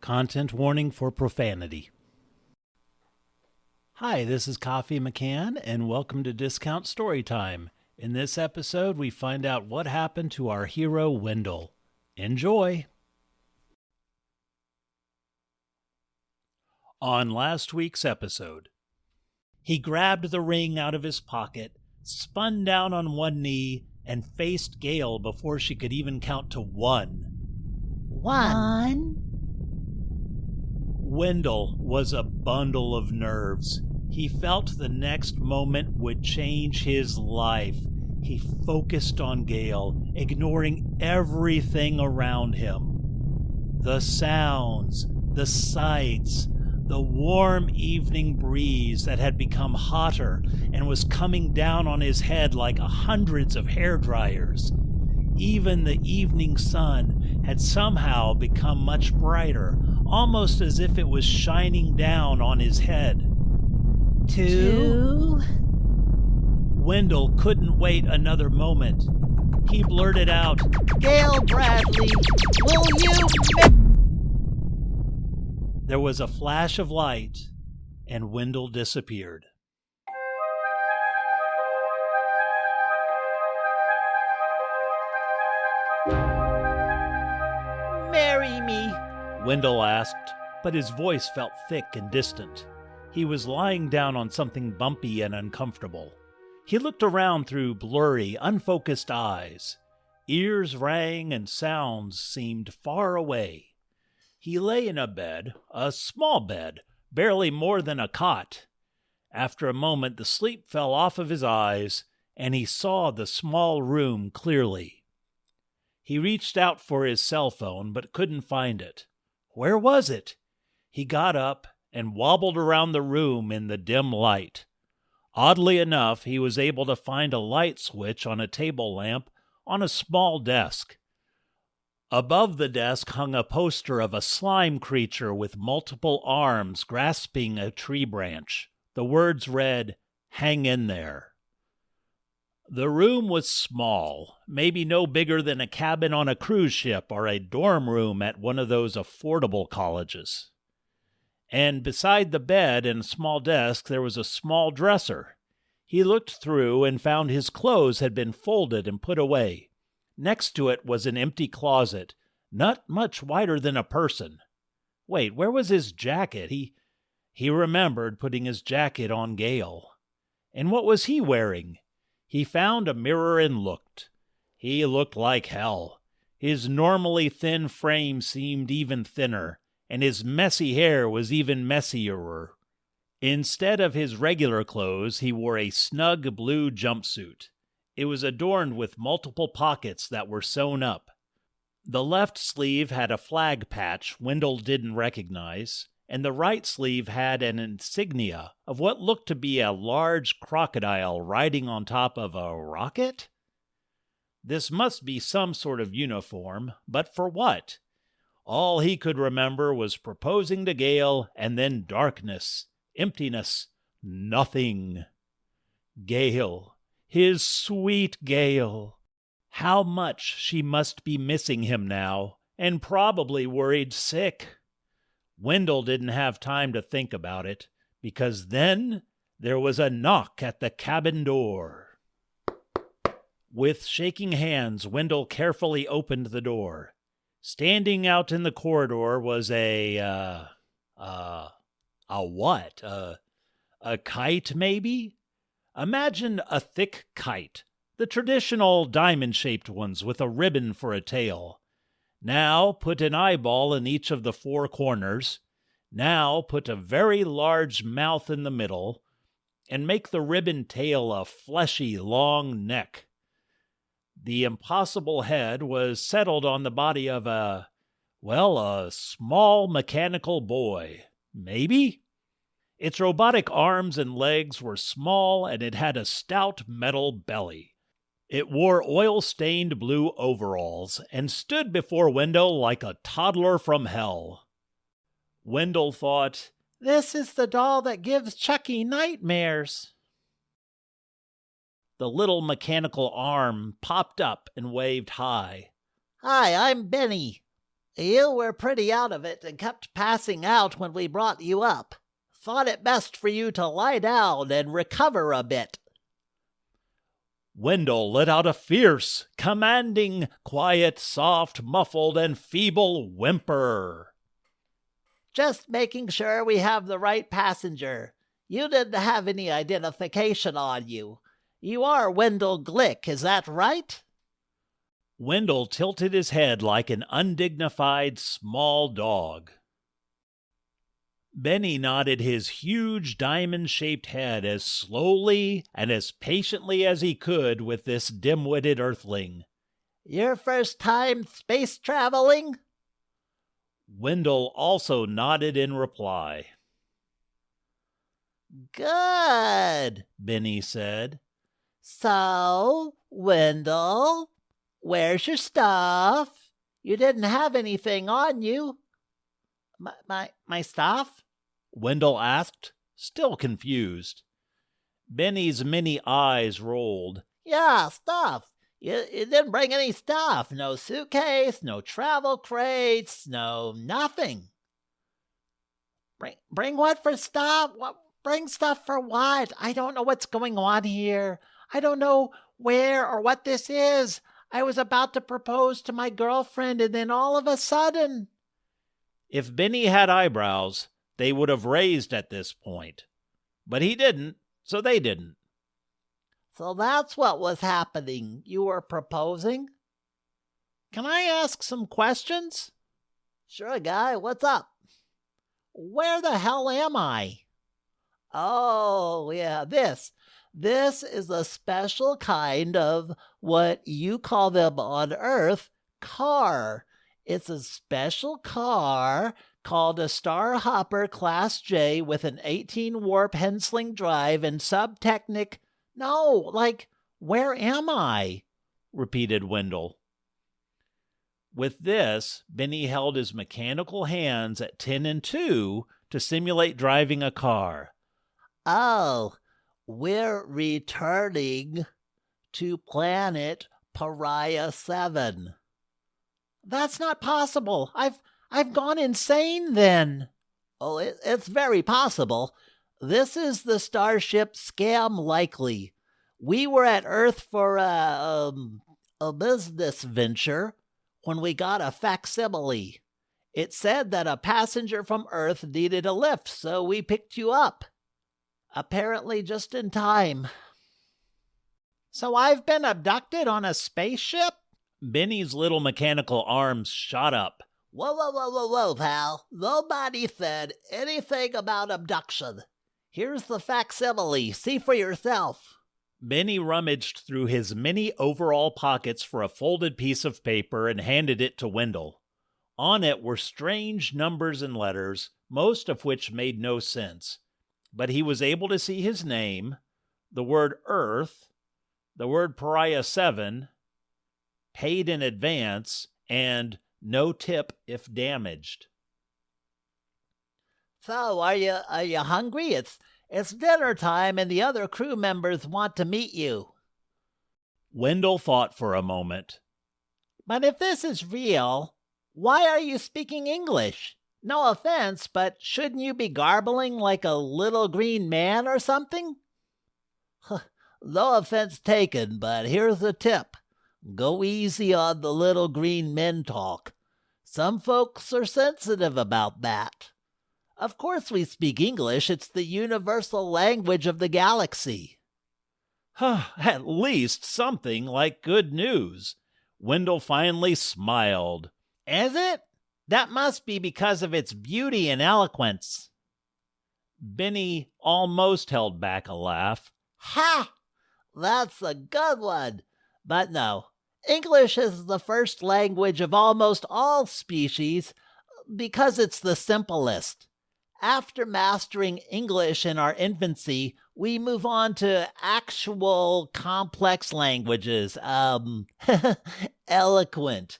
Content warning for profanity. Hi, this is Coffee McCann, and welcome to Discount Storytime. In this episode, we find out what happened to our hero, Wendell. Enjoy! On last week's episode, he grabbed the ring out of his pocket, spun down on one knee, and faced Gale before she could even count to one. One. Wendell was a bundle of nerves. He felt the next moment would change his life. He focused on Gale, ignoring everything around him. The sounds, the sights, the warm evening breeze that had become hotter and was coming down on his head like hundreds of hair dryers. Even the evening sun had somehow become much brighter, almost as if it was shining down on his head. Two. Wendell couldn't wait another moment. He blurted out, Gale Bradley, will you There was a flash of light, and Wendell disappeared. marry me? Wendell asked, but his voice felt thick and distant. He was lying down on something bumpy and uncomfortable. He looked around through blurry, unfocused eyes. Ears rang and sounds seemed far away. He lay in a small bed, barely more than a cot. After a moment, the sleep fell off of his eyes, and he saw the small room clearly. He reached out for his cell phone, but couldn't find it. Where was it? He got up and wobbled around the room in the dim light. Oddly enough, he was able to find a light switch on a table lamp on a small desk. Above the desk hung a poster of a slime creature with multiple arms grasping a tree branch. The words read, "Hang in there." The room was small, maybe no bigger than a cabin on a cruise ship or a dorm room at one of those affordable colleges. And beside the bed and a small desk, there was a small dresser. He looked through and found his clothes had been folded and put away. Next to it was an empty closet, not much wider than a person. Wait, where was his jacket? He remembered putting his jacket on Gale. And what was he wearing? He found a mirror and looked. He looked like hell. His normally thin frame seemed even thinner, and his messy hair was even messier. Instead of his regular clothes, he wore a snug blue jumpsuit. It was adorned with multiple pockets that were sewn up. The left sleeve had a flag patch Wendell didn't recognize, and the right sleeve had an insignia of what looked to be a large crocodile riding on top of a rocket? This must be some sort of uniform, but for what? All he could remember was proposing to Gale, and then darkness, emptiness, nothing. Gale, his sweet Gale. How much she must be missing him now, and probably worried sick. Wendell didn't have time to think about it, because then there was a knock at the cabin door. With shaking hands, Wendell carefully opened the door. Standing out in the corridor was a what? A kite, maybe? Imagine a thick kite, the traditional diamond-shaped ones with a ribbon for a tail. Now put an eyeball in each of the four corners. Now put a very large mouth in the middle, and make the ribbon tail a fleshy, long neck. The impossible head was settled on the body of a small mechanical boy. Maybe? Its robotic arms and legs were small, and it had a stout metal belly. It wore oil-stained blue overalls and stood before Wendell like a toddler from hell. Wendell thought, This is the doll that gives Chucky nightmares. The little mechanical arm popped up and waved hi. Hi, I'm Benny. You were pretty out of it and kept passing out when we brought you up. Thought it best for you to lie down and recover a bit. Wendell let out a fierce, commanding, quiet, soft, muffled, and feeble whimper. Just making sure we have the right passenger. You didn't have any identification on you. You are Wendell Glick, is that right? Wendell tilted his head like an undignified small dog. Benny nodded his huge diamond-shaped head as slowly and as patiently as he could with this dim-witted earthling. Your first time space traveling? Wendell also nodded in reply. Good, Benny said. So, Wendell, where's your stuff? You didn't have anything on you. My stuff? Wendell asked, still confused. Benny's many eyes rolled. Yeah, stuff. You didn't bring any stuff. No suitcase, no travel crates, no nothing. Bring what for stuff? What? Bring stuff for what? I don't know what's going on here. I don't know where or what this is. I was about to propose to my girlfriend and then all of a sudden... If Benny had eyebrows, they would have raised at this point. But he didn't, so they didn't. So that's what was happening. You were proposing? Can I ask some questions? Sure, guy. What's up? Where the hell am I? Oh, yeah, this is a special kind of what you call them on Earth, car. It's a special car called a Star Hopper Class J with an 18-warp Hensling drive and sub-technic... No, where am I? Repeated Wendell. With this, Benny held his mechanical hands at 10 and 2 to simulate driving a car. Oh, we're returning to planet Pariah 7. That's not possible. I've gone insane then. Oh, it's very possible. This is the Starship Scam Likely. We were at Earth for a business venture when we got a facsimile. It said that a passenger from Earth needed a lift, so we picked you up. Apparently just in time. So I've been abducted on a spaceship? Benny's little mechanical arms shot up. Whoa, pal. Nobody said anything about abduction. Here's the facsimile. See for yourself. Benny rummaged through his many overall pockets for a folded piece of paper and handed it to Wendell. On it were strange numbers and letters, most of which made no sense. But he was able to see his name, the word Earth, the word Pariah 7, paid in advance, and no tip if damaged. So, are you hungry? It's dinner time and the other crew members want to meet you. Wendell thought for a moment. But if this is real, why are you speaking English? No offense, but shouldn't you be garbling like a little green man or something? No offense taken, but here's a tip. Go easy on the little green men talk. Some folks are sensitive about that. Of course we speak English. It's the universal language of the galaxy. At least something like good news. Wendell finally smiled. Is it? That must be because of its beauty and eloquence. Benny almost held back a laugh. Ha! That's a good one. But no, English is the first language of almost all species because it's the simplest. After mastering English in our infancy, we move on to actual complex languages. Eloquent.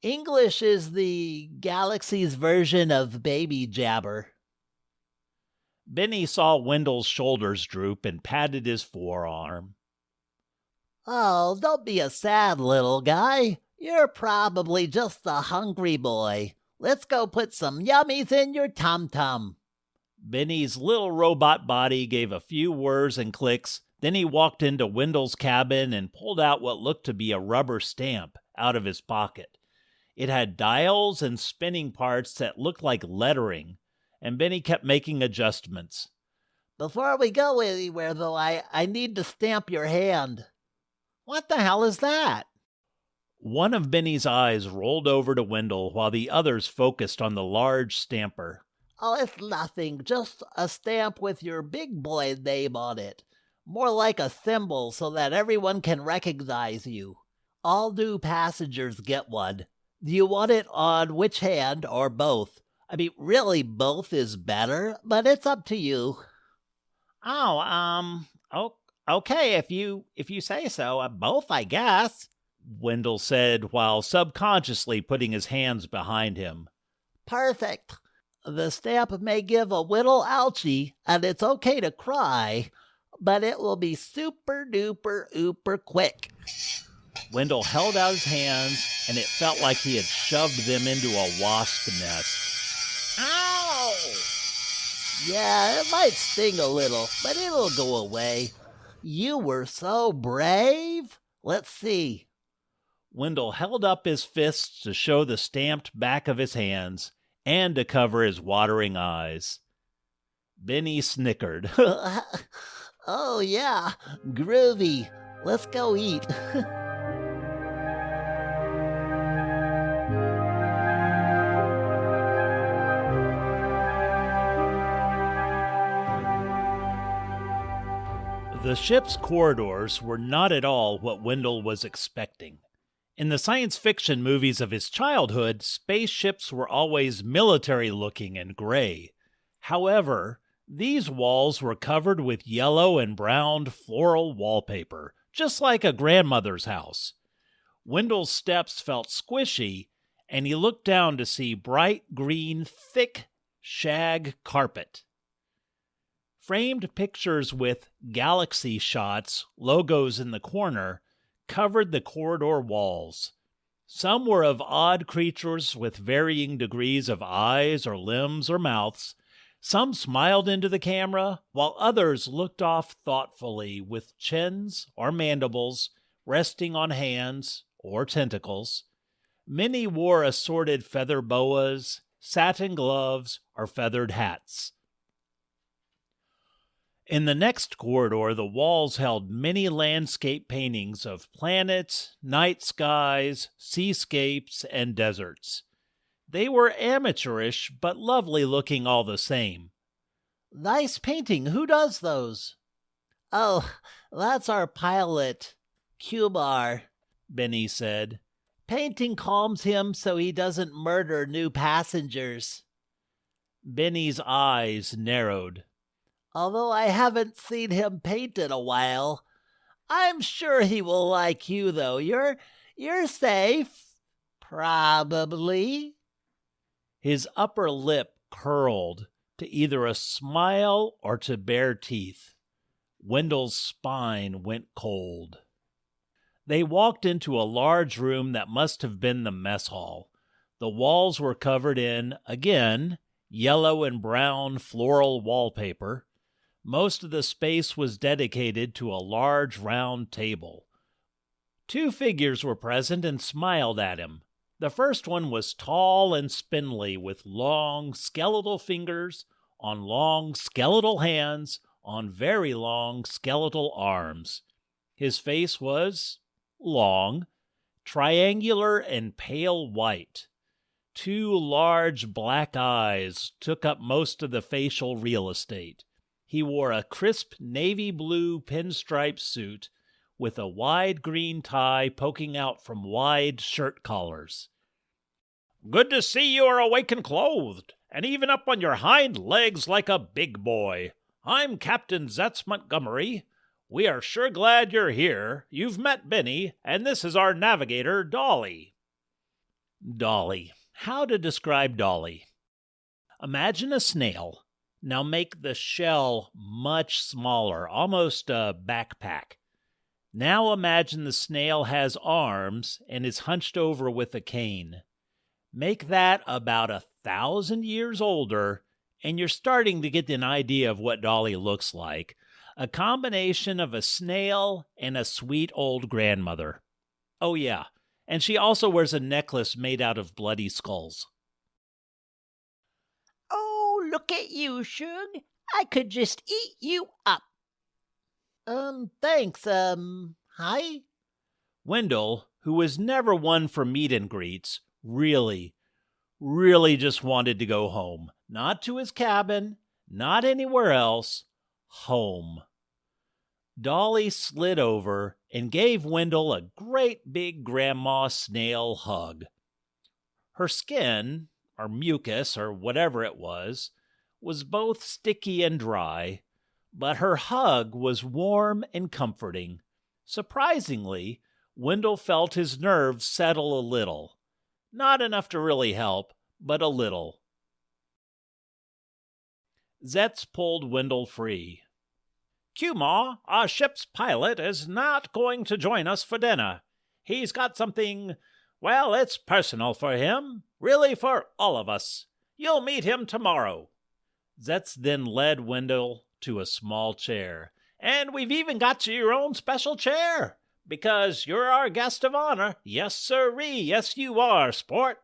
English is the galaxy's version of baby jabber. Benny saw Wendell's shoulders droop and patted his forearm. Oh, don't be a sad little guy. You're probably just a hungry boy. Let's go put some yummies in your tum-tum. Benny's little robot body gave a few whirs and clicks. Then he walked into Wendell's cabin and pulled out what looked to be a rubber stamp out of his pocket. It had dials and spinning parts that looked like lettering, and Benny kept making adjustments. Before we go anywhere, though, I need to stamp your hand. What the hell is that? One of Benny's eyes rolled over to Wendell while the others focused on the large stamper. Oh, it's nothing. Just a stamp with your big boy name on it. More like a symbol so that everyone can recognize you. All new passengers get one. Do you want it on which hand or both? I mean, really, both is better, but it's up to you. Oh, okay, if you say so. Both, I guess, Wendell said while subconsciously putting his hands behind him. Perfect. The stamp may give a little ouchie, and it's okay to cry, but it will be super duper ooper quick. Wendell held out his hands, and it felt like he had shoved them into a wasp nest. Ow! Yeah, it might sting a little, but it'll go away. You were so brave. Let's see. Wendell held up his fists to show the stamped back of his hands and to cover his watering eyes. Benny snickered. Oh, yeah, groovy. Let's go eat. The ship's corridors were not at all what Wendell was expecting. In the science fiction movies of his childhood, spaceships were always military-looking and gray. However, these walls were covered with yellow and brown floral wallpaper, just like a grandmother's house. Wendell's steps felt squishy, and he looked down to see bright green, thick shag carpet. Framed pictures with galaxy shots, logos in the corner, covered the corridor walls. Some were of odd creatures with varying degrees of eyes or limbs or mouths. Some smiled into the camera, while others looked off thoughtfully with chins or mandibles resting on hands or tentacles. Many wore assorted feather boas, satin gloves, or feathered hats. In the next corridor, the walls held many landscape paintings of planets, night skies, seascapes, and deserts. They were amateurish, but lovely looking all the same. Nice painting. Who does those? Oh, that's our pilot, Kumar, Benny said. Painting calms him so he doesn't murder new passengers. Benny's eyes narrowed. Although I haven't seen him paint in a while, I'm sure he will like you, though. You're safe. Probably. His upper lip curled to either a smile or to bare teeth. Wendell's spine went cold. They walked into a large room that must have been the mess hall. The walls were covered in, again, yellow and brown floral wallpaper. Most of the space was dedicated to a large round table. Two figures were present and smiled at him. The first one was tall and spindly, with long skeletal fingers on long skeletal hands on very long skeletal arms. His face was long, triangular, and pale white. Two large black eyes took up most of the facial real estate. He wore a crisp navy blue pinstripe suit with a wide green tie poking out from wide shirt collars. "Good to see you are awake and clothed, and even up on your hind legs like a big boy. I'm Captain Zetz Montgomery. We are sure glad you're here. You've met Benny, and this is our navigator, Dolly." Dolly. How to describe Dolly? Imagine a snail. Now make the shell much smaller, almost a backpack. Now imagine the snail has arms and is hunched over with a cane. Make that about 1,000 years older, and you're starting to get an idea of what Dolly looks like. A combination of a snail and a sweet old grandmother. Oh yeah, and she also wears a necklace made out of bloody skulls. Oh, look at you, Shug. I could just eat you up. Thanks, hi? Wendell, who was never one for meet and greets, really just wanted to go home. Not to his cabin, not anywhere else. Home. Dolly slid over and gave Wendell a great big grandma snail hug. Her skin, or mucus, or whatever it was both sticky and dry, but her hug was warm and comforting. Surprisingly, Wendell felt his nerves settle a little. Not enough to really help, but a little. Zetz pulled Wendell free. "Q-Ma, our ship's pilot, is not going to join us for dinner. He's got something, well, it's personal for him, really for all of us. You'll meet him tomorrow." Zetz then led Wendell to a small chair. "And we've even got you your own special chair, because you're our guest of honor. Yes, sirree, yes you are, sport."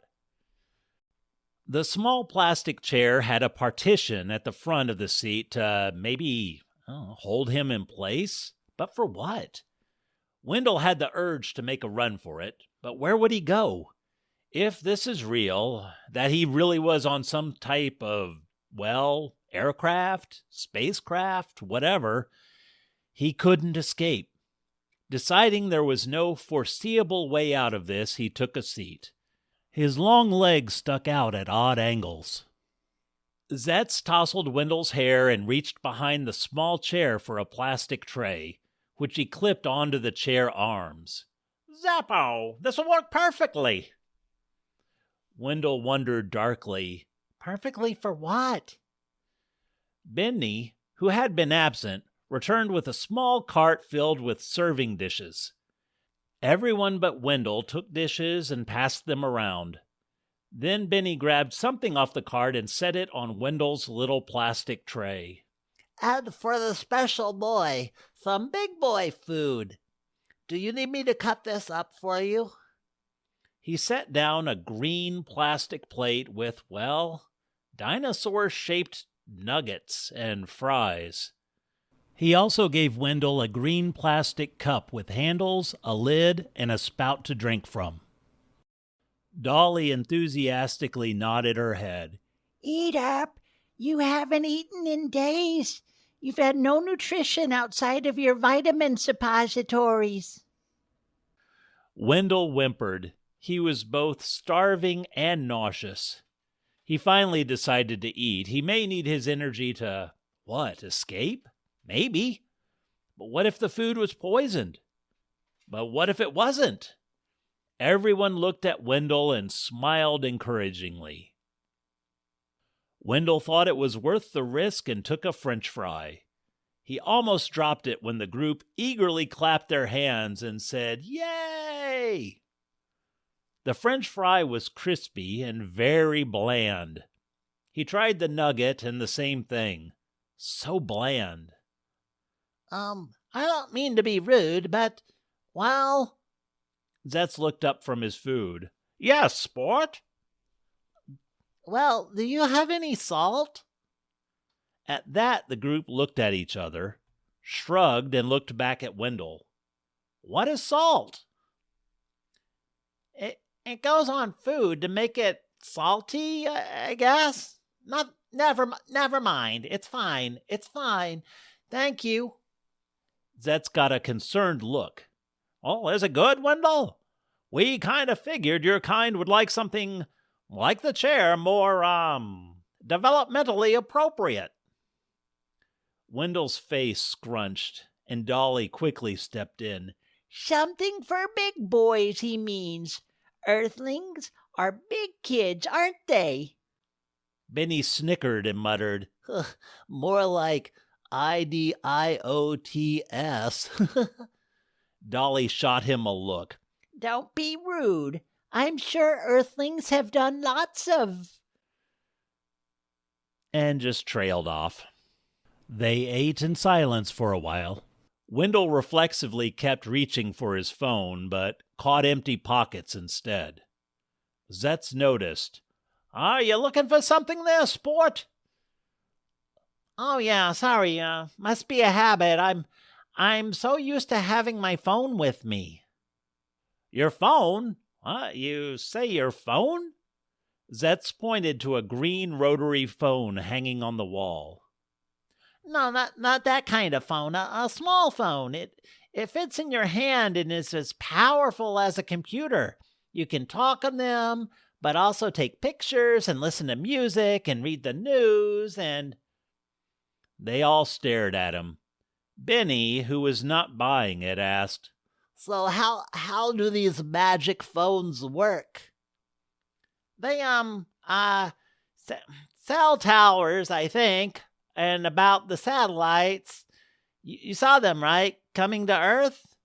The small plastic chair had a partition at the front of the seat to maybe hold him in place. But for what? Wendell had the urge to make a run for it, but where would he go? If this is real, that he really was on some type of, well, aircraft, spacecraft, whatever, he couldn't escape. Deciding there was no foreseeable way out of this, he took a seat. His long legs stuck out at odd angles. Zetz tousled Wendell's hair and reached behind the small chair for a plastic tray, which he clipped onto the chair arms. "Zappo, this'll work perfectly." Wendell wondered darkly, perfectly for what? Benny, who had been absent, returned with a small cart filled with serving dishes. Everyone but Wendell took dishes and passed them around. Then Benny grabbed something off the cart and set it on Wendell's little plastic tray. "And for the special boy, some big boy food. Do you need me to cut this up for you?" He set down a green plastic plate with, well, dinosaur-shaped nuggets and fries. He also gave Wendell a green plastic cup with handles, a lid, and a spout to drink from. Dolly enthusiastically nodded her head. "Eat up. You haven't eaten in days. You've had no nutrition outside of your vitamin suppositories." Wendell whimpered. He was both starving and nauseous. He finally decided to eat. He may need his energy to, escape? Maybe. But what if the food was poisoned? But what if it wasn't? Everyone looked at Wendell and smiled encouragingly. Wendell thought it was worth the risk and took a French fry. He almost dropped it when the group eagerly clapped their hands and said, "Yay!" The French fry was crispy and very bland. He tried the nugget and the same thing. So bland. I don't mean to be rude, but, well..." Zetz looked up from his food. "Yes, sport?" "Well, do you have any salt?" At that, the group looked at each other, shrugged, and looked back at Wendell. "What is salt?" It goes on food to make it salty, I guess. Never mind. It's fine. Thank you." Zetz got a concerned look. "Oh, is it good, Wendell? We kind of figured your kind would like something like the chair, more, developmentally appropriate." Wendell's face scrunched, and Dolly quickly stepped in. "Something for big boys, he means. Earthlings are big kids, aren't they?" Benny snickered and muttered, "More like IDIOTS." Dolly shot him a look. Don't be rude. I'm sure Earthlings have done lots of... And just trailed off. They ate in silence for a while. Wendell reflexively kept reaching for his phone, but caught empty pockets instead. Zetz noticed. Are you looking for something there, sport? Oh yeah, sorry, must be a habit. I'm so used to having my phone with me. Your phone? What? You say your phone? Zetz pointed to a green rotary phone hanging on the wall. No, not that kind of phone. A small phone. It fits in your hand and is as powerful as a computer. You can talk on them, but also take pictures and listen to music and read the news and... They all stared at him. Benny, who was not buying it, asked, So how do these magic phones work? They, cell towers, I think. And about the satellites, you saw them, right? Coming to Earth?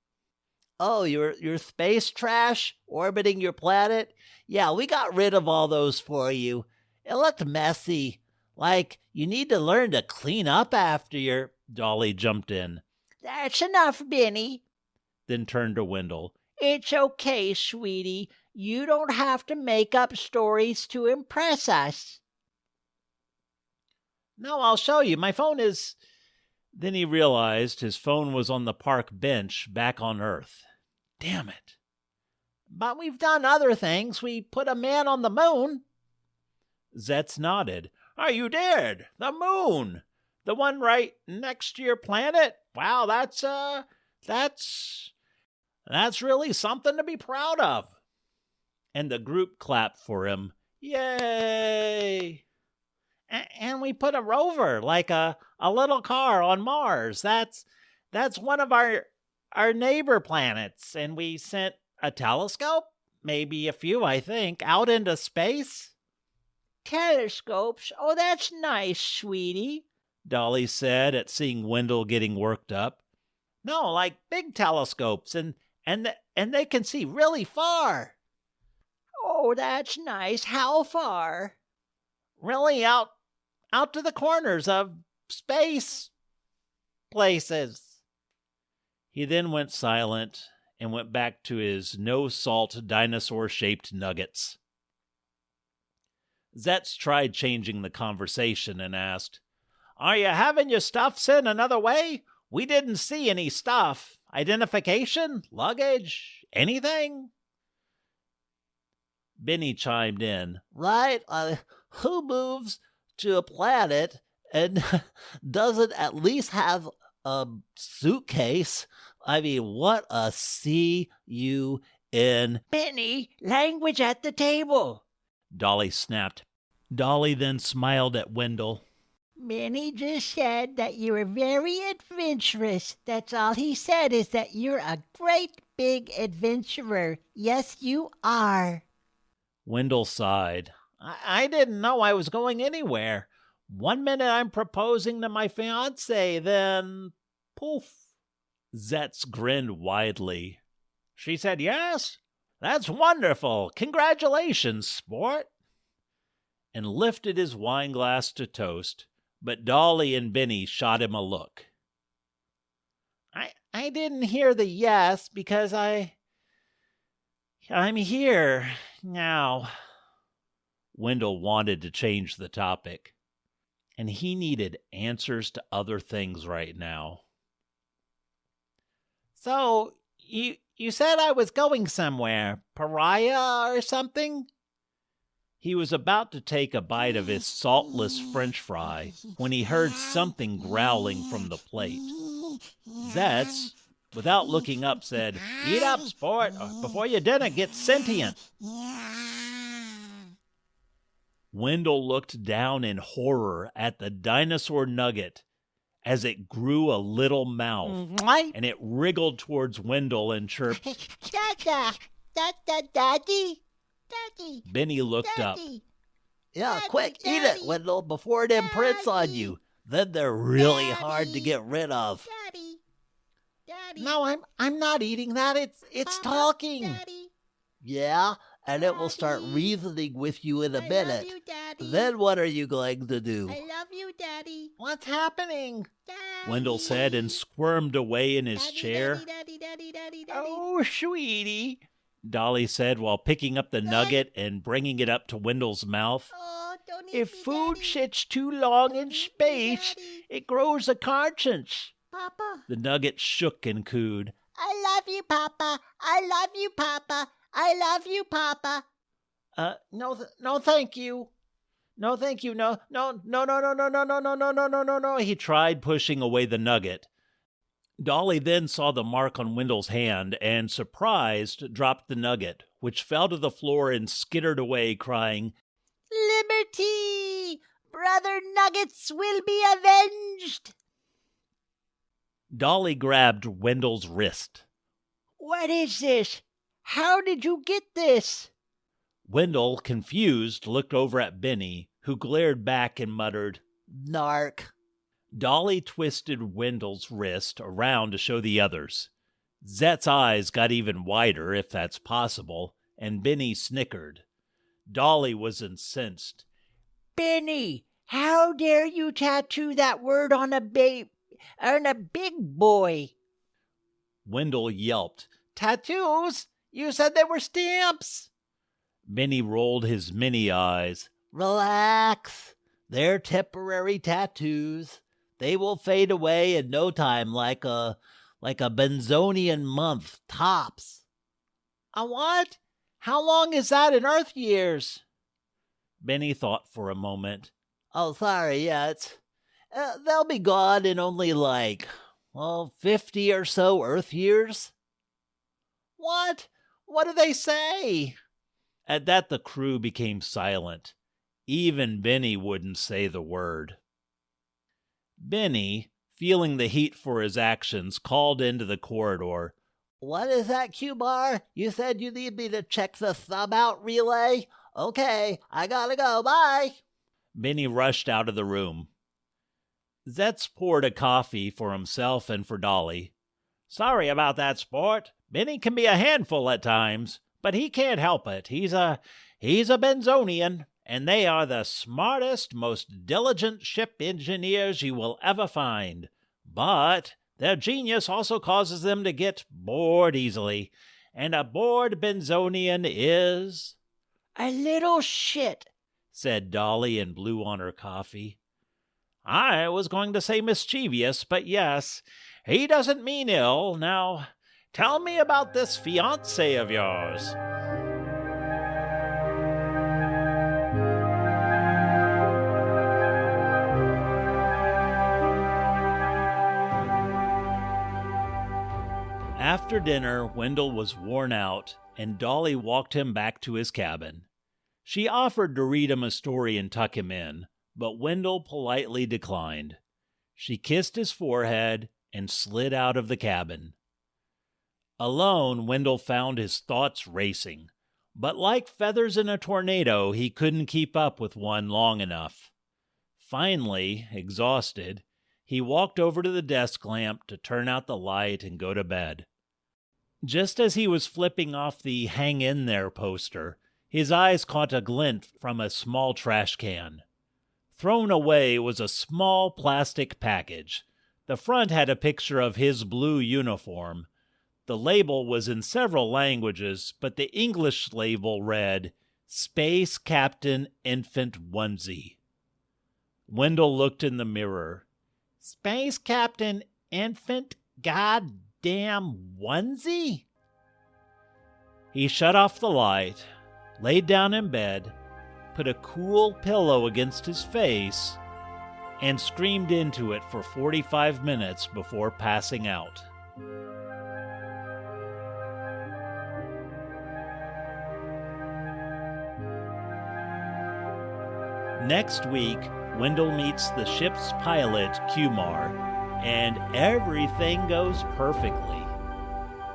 Oh, your space trash orbiting your planet? Yeah, we got rid of all those for you. It looked messy. Like, you need to learn to clean up after your... Dolly jumped in. That's enough, Benny. Then turned to Wendell. It's okay, sweetie. You don't have to make up stories to impress us. No, I'll show you. My phone is... Then he realized his phone was on the park bench back on Earth. Damn it. But we've done other things. We put a man on the moon. Zetz nodded. Oh, you did? The moon? The one right next to your planet? Wow, that's really something to be proud of. And the group clapped for him. Yay! And we put a rover, like a little car on Mars. That's one of our neighbor planets. And we sent a telescope, maybe a few, I think, out into space. Telescopes? Oh, that's nice, sweetie, Dolly said at seeing Wendell getting worked up. No, like big telescopes, and they can see really far. Oh, that's nice. How far? Really out to the corners of space places. He then went silent and went back to his no-salt dinosaur-shaped nuggets. Zetz tried changing the conversation and asked, Are you having your stuff sent another way? We didn't see any stuff. Identification? Luggage? Anything? Benny chimed in. Right? Who moves to a planet and doesn't at least have a suitcase? I mean, what a C-U-N. Benny, language at the table, Dolly snapped. Dolly then smiled at Wendell. Benny just said that you were very adventurous. That's all he said, is that you're a great big adventurer. Yes, you are. Wendell sighed. I didn't know I was going anywhere. 1 minute I'm proposing to my fiancée, then poof. Zetz grinned widely. She said yes? That's wonderful. Congratulations, sport. And lifted his wine glass to toast, but Dolly and Benny shot him a look. I didn't hear the yes because I'm here now. Wendell wanted to change the topic, and he needed answers to other things right now. So, you said I was going somewhere, pariah or something? He was about to take a bite of his saltless French fry when he heard something growling from the plate. Zetz, without looking up, said, Eat up, sport, before your dinner gets sentient. Wendell looked down in horror at the dinosaur nugget as it grew a little mouth, and it wriggled towards Wendell and chirped, Daddy. Benny looked Daddy. up. Yeah, Daddy, quick, eat Daddy. it, Wendell, before it imprints on you. Then they're really hard to get rid of. Daddy. Daddy. No, I'm not eating that. It's Papa, talking. Daddy. Yeah, and it will start Daddy. reasoning with you in a I minute. love you, Daddy. Then what are you going to do? I love you, Daddy. What's happening? Daddy. Wendell said and squirmed away in his Daddy, chair. Daddy, Daddy, Daddy, Daddy. Oh, sweetie, Dolly said while picking up the nugget and bringing it up to Wendell's mouth. Oh, don't eat If me, food Daddy. sits too long in Don't eat me, space, Daddy. it grows a conscience. Papa. The nugget shook and cooed. I love you, Papa. I love you, Papa. I love you, Papa. No, thank you. No, thank you. No. He tried pushing away the nugget. Dolly then saw the mark on Wendell's hand and, surprised, dropped the nugget, which fell to the floor and skittered away, crying, Liberty! Brother Nuggets will be avenged! Dolly grabbed Wendell's wrist. What is this? How did you get this? Wendell, confused, looked over at Benny, who glared back and muttered, Narc. Dolly twisted Wendell's wrist around to show the others. Zet's eyes got even wider, if that's possible, and Benny snickered. Dolly was incensed. Benny, how dare you tattoo that word on a big boy? Wendell yelped. Tattoos? You said they were stamps. Benny rolled his mini eyes. Relax. They're temporary tattoos. They will fade away in no time like a Benzonian month, tops. A what? How long is that in Earth years? Benny thought for a moment. Oh, sorry, yeah, they'll be gone in only 50 or so Earth years. What? What do they say? At that, the crew became silent. Even Benny wouldn't say the word. Benny, feeling the heat for his actions, called into the corridor. What is that, Q-Bar? You said you need me to check the sub-out relay? Okay, I gotta go, bye. Benny rushed out of the room. Zetz poured a coffee for himself and for Dolly. Sorry about that, sport. Benny can be a handful at times, but he can't help it. He's a Benzonian, and they are the smartest, most diligent ship engineers you will ever find. But their genius also causes them to get bored easily, and a bored Benzonian is... A little shit, said Dolly and blew on her coffee. I was going to say mischievous, but yes, he doesn't mean ill. Now, tell me about this fiancé of yours. After dinner, Wendell was worn out, and Dolly walked him back to his cabin. She offered to read him a story and tuck him in, but Wendell politely declined. She kissed his forehead and slid out of the cabin. Alone, Wendell found his thoughts racing, but like feathers in a tornado, he couldn't keep up with one long enough. Finally, exhausted, he walked over to the desk lamp to turn out the light and go to bed. Just as he was flipping off the Hang In There poster, his eyes caught a glint from a small trash can. Thrown away was a small plastic package. The front had a picture of his blue uniform. The label was in several languages, but the English label read, Space Captain Infant Onesie. Wendell looked in the mirror. Space Captain Infant Goddamn Onesie? He shut off the light, laid down in bed, put a cool pillow against his face, and screamed into it for 45 minutes before passing out. Next week, Wendell meets the ship's pilot, Kumar, and everything goes perfectly.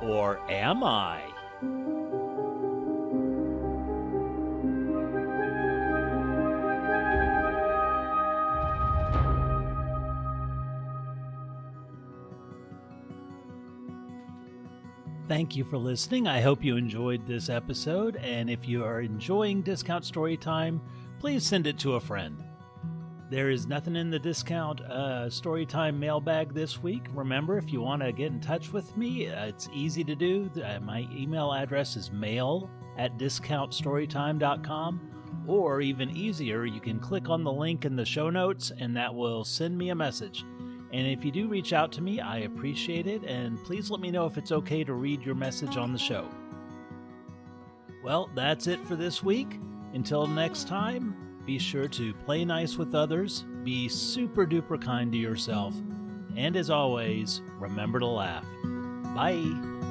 Or am I? Thank you for listening. I hope you enjoyed this episode, and if you are enjoying Discount Storytime, please send it to a friend. There is nothing in the Discount Storytime mailbag this week. Remember, if you want to get in touch with me, it's easy to do. My email address is mail@discountstorytime.com, or even easier, you can click on the link in the show notes, and that will send me a message. And if you do reach out to me, I appreciate it, and please let me know if it's okay to read your message on the show. Well, that's it for this week. Until next time, be sure to play nice with others, be super duper kind to yourself, and as always, remember to laugh. Bye!